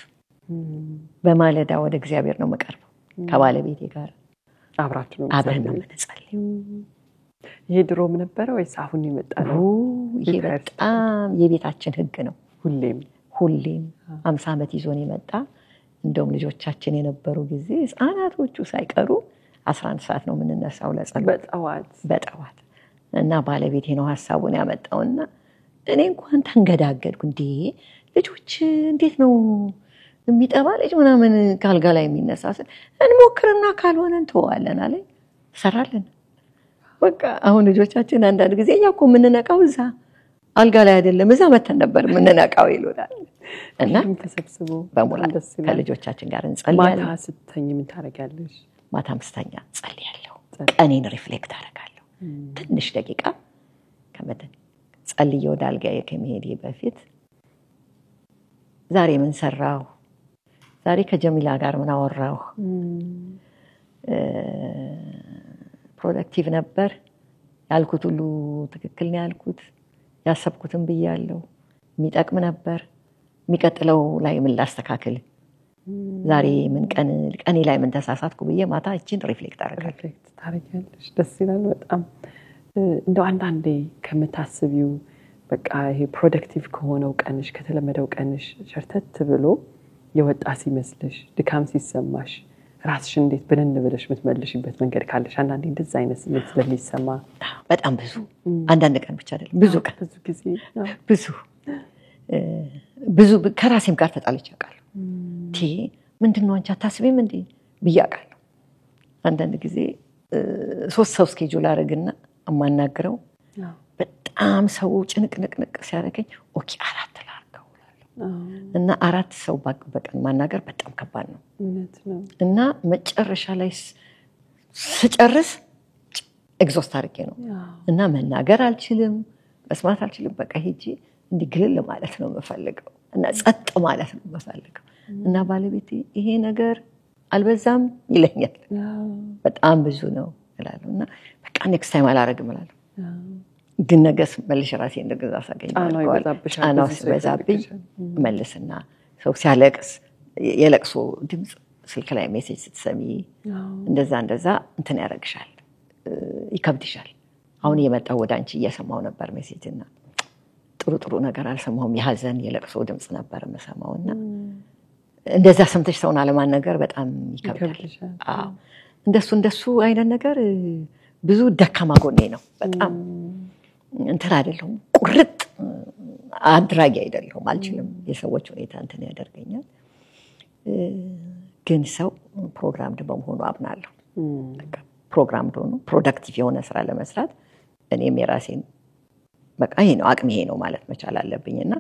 በማለዳ ወደ እግዚአብሔር ነው መቀርበው ከባለቤቴ ጋር አብራችሁ ነው አብረን ነው የምንጸልየው። ይሄ ድሮም ነበረ ወይስ አሁን ይመጣል? ይሄ በጣም የቤታችን ህግ ነው። ሁሌም 50 ዓመት ይዞን የመጣ እንደውም ልጆቻችን የነበሩ ጊዜ ህፃናቶቹ ሳይቀሩ 11 ሰዓት ነው የምንነሳው ለጸሎት በጠዋት እና ባለቤቴ ነው ሐሳቡን ያመጣውና እኔ እንኳን ተንገዳገድኩ። እንዴ ልጆች እንዴት ነው የሚጠባ ልጅ ምናምን ካልጋ ላይ የሚነሳስ እንሞክርና ካልሆነ እንተዋለን አለ። ሰራለን በቃ አሁን ልጆቻችን አንዳንድ ጊዜ እኛ እኮ የምንነቃው እዛ አልጋ ላይ አይደለም እዛ መተን ነበር የምንነቃው ይሉናል። እና ተሰብስቦ በሙላት ከልጆቻችን ጋር እንጸልያለን። ማታ ስትተኝ ምን ታረጋለሽ? ማታም ስተኛ ጸልያለሁ። ቀኔን ሪፍሌክት አደርጋለሁ። ትንሽ ደቂቃ ከመተን ጸልዬ ወደ አልጋዬ ከመሄዴ በፊት ዛሬ ምን ሰራሁ፣ ዛሬ ከጀሚላ ጋር ምን አወራሁ፣ ፕሮዳክቲቭ ነበር ያልኩት ሁሉ ትክክል ነው ያልኩት፣ ያሰብኩትን ብያለሁ፣ የሚጠቅም ነበር፣ የሚቀጥለው ላይ ምን ላስተካክል፣ ዛሬ ምን ቀኔ ላይ ምን ተሳሳትኩ ብዬ ማታ እቺን ሪፍሌክት ታረጋለሽ። ደስ ይላል በጣም። እንደው አንዳንዴ ከምታስቢው በቃ ይሄ ፕሮዳክቲቭ ከሆነው ቀንሽ ከተለመደው ቀንሽ ሸርተት ብሎ የወጣ ሲመስልሽ ድካም ሲሰማሽ ራስሽ እንዴት ብንን ብለሽ የምትመልሽበት መንገድ ካለሽ አንዳንዴ እንደዛ አይነት ስሜት ስለሚሰማ በጣም አንዳንድ ቀን ብቻ አይደለም ብዙ ጊዜ ብዙ ከራሴም ጋር ተጣልቼ አውቃለሁ። ምንድነው አንቺ አታስቢም እንዴ ብያቃለሁ። አንዳንድ ጊዜ 3 ሰው ስኬጁል አደረግና አማናግረው በጣም ሰው ጭንቅንቅ ሲያደርገኝ ኦኬ 4 ላድርገው እና 4 ሰው በቀን ማናገር በጣም ከባድ ነው እና መጨረሻ ላይ ስጨርስ ኤግዞስት አድርጌ ነው እና መናገር አልችልም፣ መስማት አልችልም። በቃ ሄጂ እንዲግልል ማለት ነው የምፈልገው እና ጸጥ ማለት ነው የምፈልገው። እና ባለቤቴ ይሄ ነገር አልበዛም ይለኛል። በጣም ብዙ ነው እላለሁ እና በቃ ኔክስት ታይም አላረግም እላለሁ። ግን ነገስ መልሽ ራሴ እንደገዛ ሳገኝ ጫናው ሲበዛብኝ መልስና ሰው ሲያለቅስ የለቅሶ ድምጽ ስልክ ላይ ሜሴጅ ስትሰሚ እንደዛ እንትን ያረግሻል፣ ይከብድሻል። አሁን የመጣው ወደ አንቺ እየሰማው ነበር ሜሴጅና ጥሩ ነገር አልሰማሁም። የሐዘን የለቅሶ ድምጽ ነበር የምሰማውና እንደዛ ሰምተሽ ሰውን አለማናገር በጣም ይከብዳል። አዎ እንደሱ አይነት ነገር ብዙ ደካማ ጎኔ ነው። በጣም እንትን አይደለም፣ ቁርጥ አድራጊ አይደለም፣ አልችልም። የሰዎች ሁኔታ እንትን ያደርገኛል። ግን ሰው ፕሮግራምድ በመሆኑ አምናለሁ። በቃ ፕሮግራምድ ሆኖ ፕሮዳክቲቭ የሆነ ስራ ለመስራት እኔም የራሴን በቃ ይሄ ነው አቅሜ ነው ማለት መቻል አለብኝና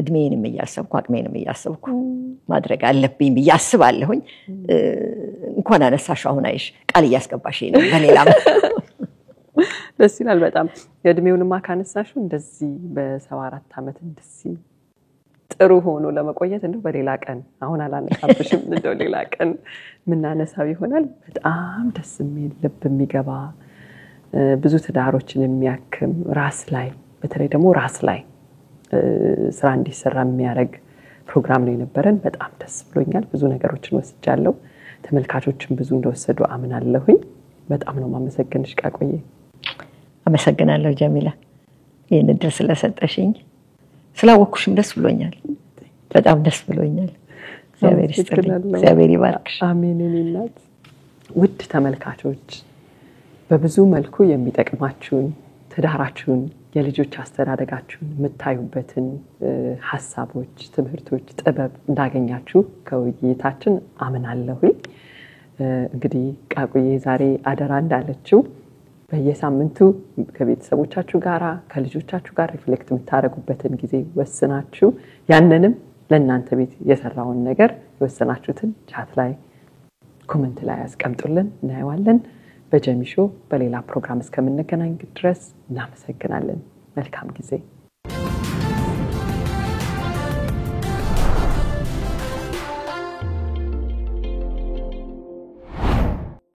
እድሜንም እያሰብኩ አቅሜንም እያሰብኩ ማድረግ አለብኝ ብዬ አስባለሁኝ። እንኳን አነሳሽው አሁን አይሽ ቃል እያስገባሽ ነው በሌላ ደስ ይላል በጣም። የእድሜውንማ ካነሳሽው እንደዚህ በ74 ዓመት እንደዚህ ጥሩ ሆኖ ለመቆየት እንደው በሌላ ቀን አሁን አላነሳብሽም እንደው ሌላ ቀን ምናነሳው ይሆናል። በጣም ደስ የሚል ልብ የሚገባ ብዙ ትዳሮችን የሚያክም ራስ ላይ በተለይ ደግሞ ራስ ላይ ስራ እንዲሰራ የሚያደርግ ፕሮግራም ነው የነበረን። በጣም ደስ ብሎኛል። ብዙ ነገሮችን ወስጃለሁ። ተመልካቾችን ብዙ እንደወሰዱ አምናለሁኝ። በጣም ነው ማመሰግንሽ ቃቆዬ። አመሰግናለሁ ጀሚላ ይሄን እድል ስለሰጠሽኝ። ስላወኩሽም ደስ ብሎኛል። በጣም ደስ ብሎኛል። እግዚአብሔር ይስጥልኝ። እግዚአብሔር ይባርክሽ። አሜን። እናት ውድ ተመልካቾች በብዙ መልኩ የሚጠቅማችሁን ትዳራችሁን የልጆች አስተዳደጋችሁን የምታዩበትን ሐሳቦች፣ ትምህርቶች፣ ጥበብ እንዳገኛችሁ ከውይይታችን አምናለሁ። እንግዲህ ቃቁዬ ዛሬ አደራ እንዳለችው በየሳምንቱ ከቤተሰቦቻችሁ ጋራ ከልጆቻችሁ ጋር ሪፍሌክት የምታደርጉበትን ጊዜ ወስናችሁ ያንንም ለእናንተ ቤት የሰራውን ነገር የወሰናችሁትን ቻት ላይ ኮሜንት ላይ አስቀምጡልን፣ እናየዋለን። በጀሚሾ በሌላ ፕሮግራም እስከምንገናኝ ድረስ እናመሰግናለን። መልካም ጊዜ።